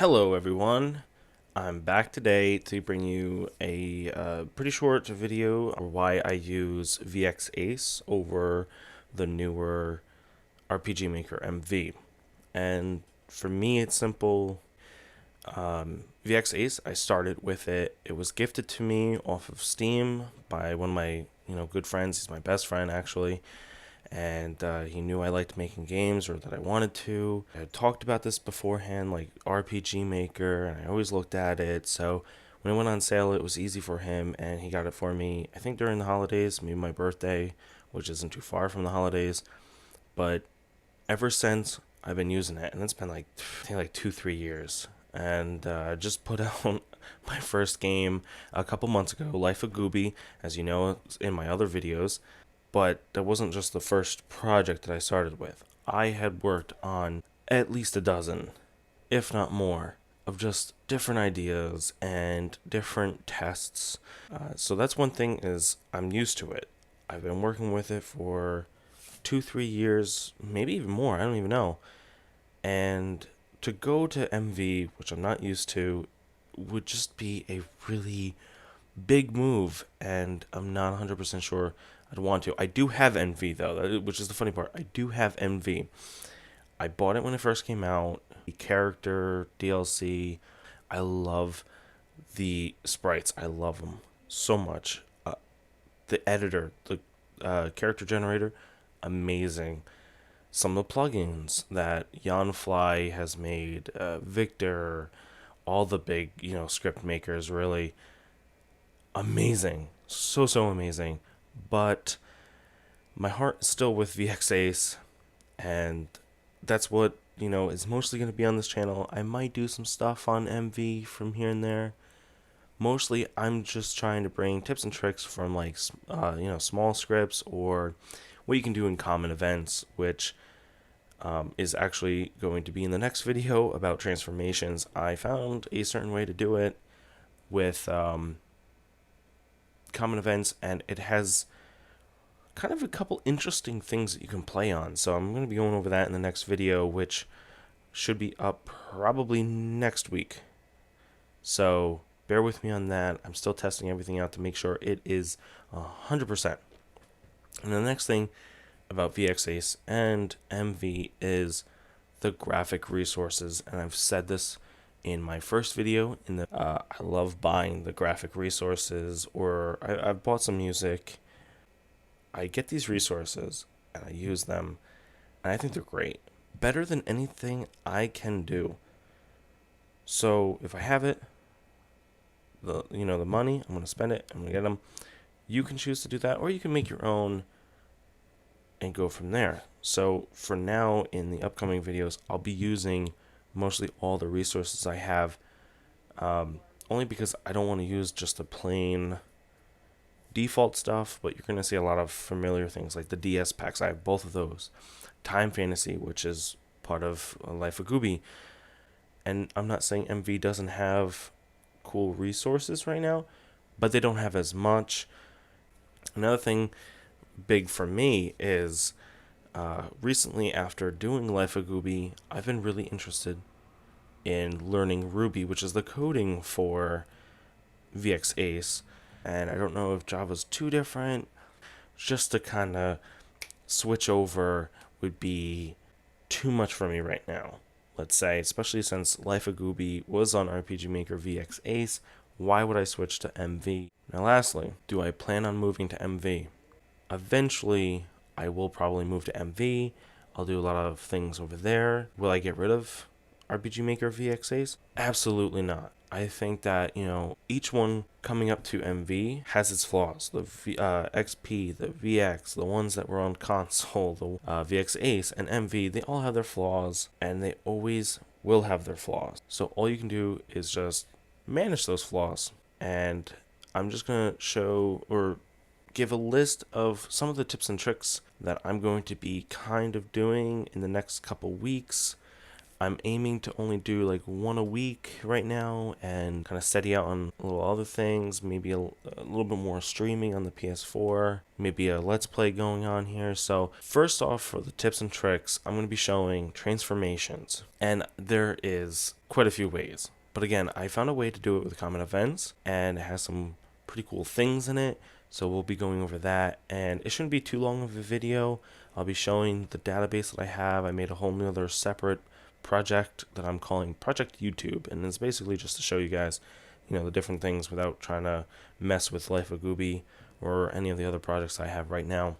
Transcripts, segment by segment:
Hello everyone, I'm back today to bring you a pretty short video on why I use VX Ace over the newer RPG Maker MV. And for me it's simple. VX Ace, I started with it. It was gifted to me off of Steam by one of my good friends. He's my best friend actually, and he knew I liked making games or that I wanted to. I had talked about this beforehand, like RPG Maker, and I always looked at it. So when it went on sale, it was easy for him, and he got it for me. I think during the holidays, maybe my birthday, which isn't too far from the holidays. But ever since, I've been using it, and it's been like I think like 2-3 years. And I just put out my first game a couple months ago, Life of Gooby, as you know in my other videos. But that wasn't just the first project that I started with. I had worked on at least a dozen, if not more, of just different ideas and different tests. So that's one thing is I'm used to it. I've been working with it for 2-3 years, maybe even more. I don't even know. And to go to MV, which I'm not used to, would just be a really big move, and I'm not 100% sure I'd want to. I do have MV though, which is the funny part. I do have MV. I bought it when it first came out. The character DLC. I love the sprites. I love them so much. The editor, the character generator, amazing. Some of the plugins that Jan Fly has made, Victor, all the big script makers, really amazing, so amazing. But my heart is still with VX Ace, and that's what is mostly going to be on this channel. I might do some stuff on MV from here and there. Mostly I'm just trying to bring tips and tricks from like small scripts or what you can do in common events, which is actually going to be in the next video about transformations. I found a certain way to do it with common events, and it has kind of a couple interesting things that you can play on. So I'm going to be going over that in the next video, which should be up probably next week. So bear with me on that. I'm still testing everything out to make sure it is 100%. And the next thing about VX Ace and MV is the graphic resources. And I've said this in my first video I love buying the graphic resources, or I've bought some music. I get these resources and I use them, and I think they're great. Better than anything I can do. So if I have it, the money, I'm gonna spend it. I'm gonna get them. You can choose to do that, or you can make your own and go from there. So for now, in the upcoming videos, I'll be using mostly all the resources I have, only because I don't want to use just the plain default stuff, but you're going to see a lot of familiar things like the DS packs. I have both of those. Time Fantasy, which is part of Life of Gooby. And I'm not saying MV doesn't have cool resources right now, but they don't have as much. Another thing big for me is recently, after doing Life of Gooby, I've been really interested in learning Ruby, which is the coding for VX Ace. And I don't know if Java's too different. Just to kind of switch over would be too much for me right now. Let's say, especially since Life of Gooby was on RPG Maker VX Ace, why would I switch to MV? Now lastly, do I plan on moving to MV? Eventually, I will probably move to MV. I'll do a lot of things over there. Will I get rid of RPG Maker VX Ace? Absolutely not. I think that, each one coming up to MV has its flaws. The XP, the VX, the ones that were on console, the VX Ace, and MV, they all have their flaws, and they always will have their flaws. So all you can do is just manage those flaws. And I'm just going to show or give a list of some of the tips and tricks that I'm going to be kind of doing in the next couple weeks. I'm aiming to only do like one a week right now and kind of steady out on a little other things, maybe a little bit more streaming on the PS4, maybe a let's play going on here. So first off, for the tips and tricks, I'm going to be showing transformations, and there is quite a few ways. But again, I found a way to do it with common events, and it has some pretty cool things in it. So we'll be going over that, and it shouldn't be too long of a video. I'll be showing the database that I have. I made a whole new other separate project that I'm calling Project YouTube, and it's basically just to show you guys, the different things without trying to mess with Life of Gooby or any of the other projects I have right now.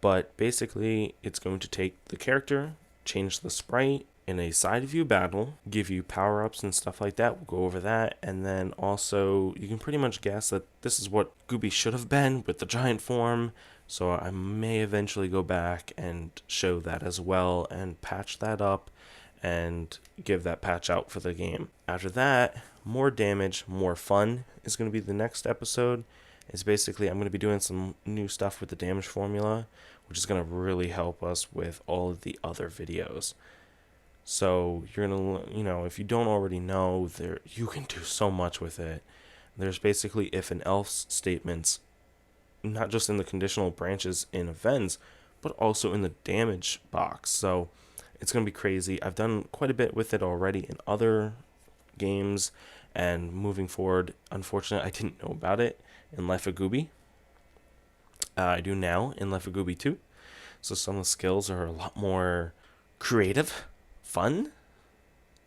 But basically, it's going to take the character, change the sprite in a side view battle, give you power-ups and stuff like that. We'll go over that, and then also you can pretty much guess that this is what Gooby should have been with the giant form. So I may eventually go back and show that as well and patch that up and give that patch out for the game. After that, more damage, more fun is going to be the next episode. It's basically, I'm going to be doing some new stuff with the damage formula, which is going to really help us with all of the other videos. So you're going to, if you don't already know, you can do so much with it. There's basically if and else statements, not just in the conditional branches in events, but also in the damage box. So it's going to be crazy. I've done quite a bit with it already in other games, and moving forward, unfortunately, I didn't know about it in Life of Gooby. I do now in Life of Gooby 2. So some of the skills are a lot more creative, fun,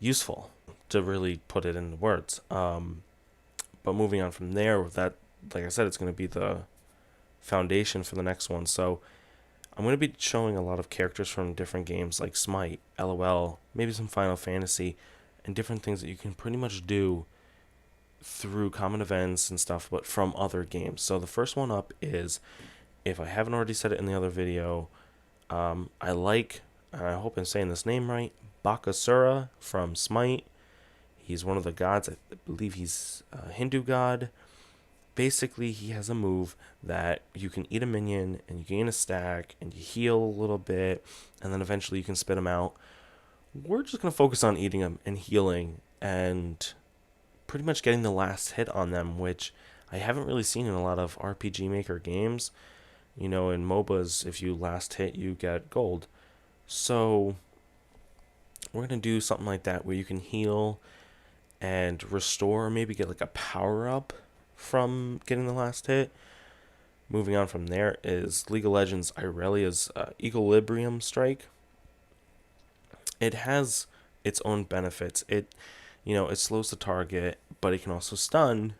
useful, to really put it into words. But moving on from there, with that, like I said, it's going to be the foundation for the next one. So I'm going to be showing a lot of characters from different games like Smite, LOL, maybe some Final Fantasy, and different things that you can pretty much do through common events and stuff, but from other games. So the first one up is, if I haven't already said it in the other video, I like, and I hope I'm saying this name right, Bakasura from Smite. He's one of the gods. I believe he's a Hindu god. Basically, he has a move that you can eat a minion and you gain a stack and you heal a little bit, and then eventually you can spit him out. We're just going to focus on eating them and healing and pretty much getting the last hit on them, which I haven't really seen in a lot of RPG Maker games. In MOBAs, if you last hit, you get gold. So we're going to do something like that where you can heal and restore, or maybe get like a power-up from getting the last hit. Moving on from there is League of Legends Irelia's Equilibrium Strike. It has its own benefits. It slows the target, but it can also stun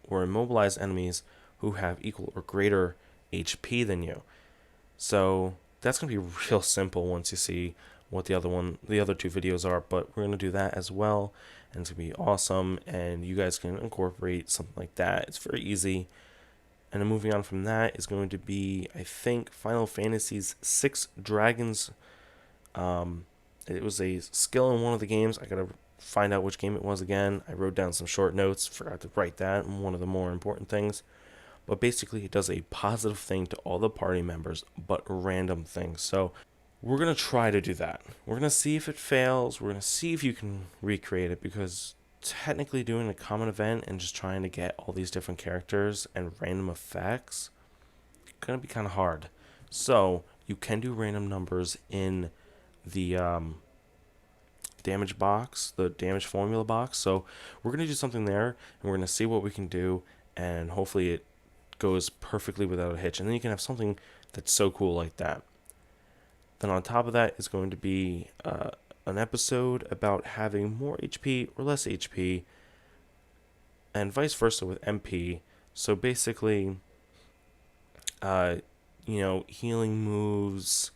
or immobilize enemies who have equal or greater HP than you. So that's going to be real simple once you see what the other two videos are, but we're going to do that as well, and it's going to be awesome, and you guys can incorporate something like that. It's very easy. And then moving on from that is going to be, I think, Final Fantasy's 6 Dragons. It was a skill in one of the games. I gotta find out which game it was again. I wrote down some short notes, forgot to write that, one of the more important things. But basically, it does a positive thing to all the party members, but random things. So we're going to try to do that. We're going to see if it fails. We're going to see if you can recreate it, because technically doing a common event and just trying to get all these different characters and random effects going to be kind of hard. So you can do random numbers in the damage box, the damage formula box. So we're going to do something there, and we're going to see what we can do, and hopefully it goes perfectly without a hitch. And then you can have something that's so cool like that. Then on top of that is going to be an episode about having more HP or less HP, and vice versa with MP. So basically, healing moves,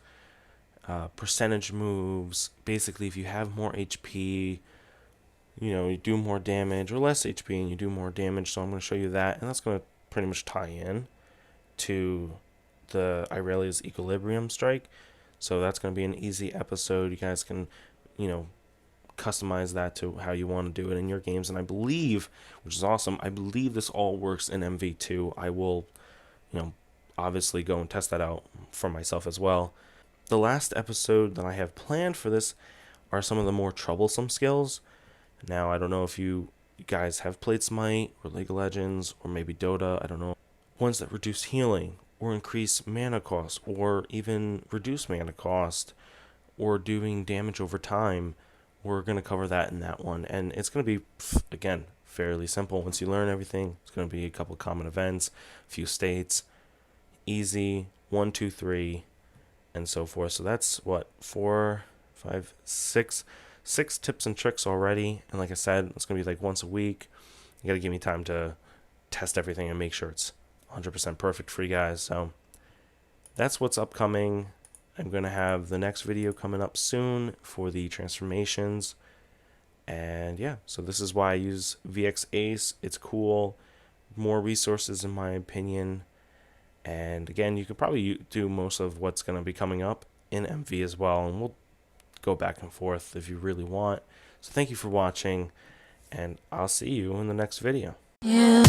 percentage moves. Basically, if you have more HP, you do more damage, or less HP and you do more damage. So I'm going to show you that, and that's going to pretty much tie in to the Irelia's Equilibrium Strike. So that's going to be an easy episode. You guys can, customize that to how you want to do it in your games. And I believe, which is awesome, I believe this all works in MV2. I will, obviously go and test that out for myself as well. The last episode that I have planned for this are some of the more troublesome skills. Now, I don't know if you guys have played Smite or League of Legends or maybe Dota, I don't know. Ones that reduce healing or increase mana cost or even reduce mana cost or doing damage over time. We're going to cover that in that one. And it's going to be, again, fairly simple. Once you learn everything, it's going to be a couple common events, a few states, easy, 1, 2, 3, and so forth. So that's what, 4, 5, 6 tips and tricks already. And like I said, it's going to be like once a week. You got to give me time to test everything and make sure it's 100% perfect for you guys. So that's what's upcoming. I'm going to have the next video coming up soon for the transformations. And yeah, so this is why I use VX Ace. It's cool. More resources in my opinion. And again, you could probably do most of what's going to be coming up in MV as well. And we'll go back and forth if you really want. So thank you for watching. And I'll see you in the next video. Yeah.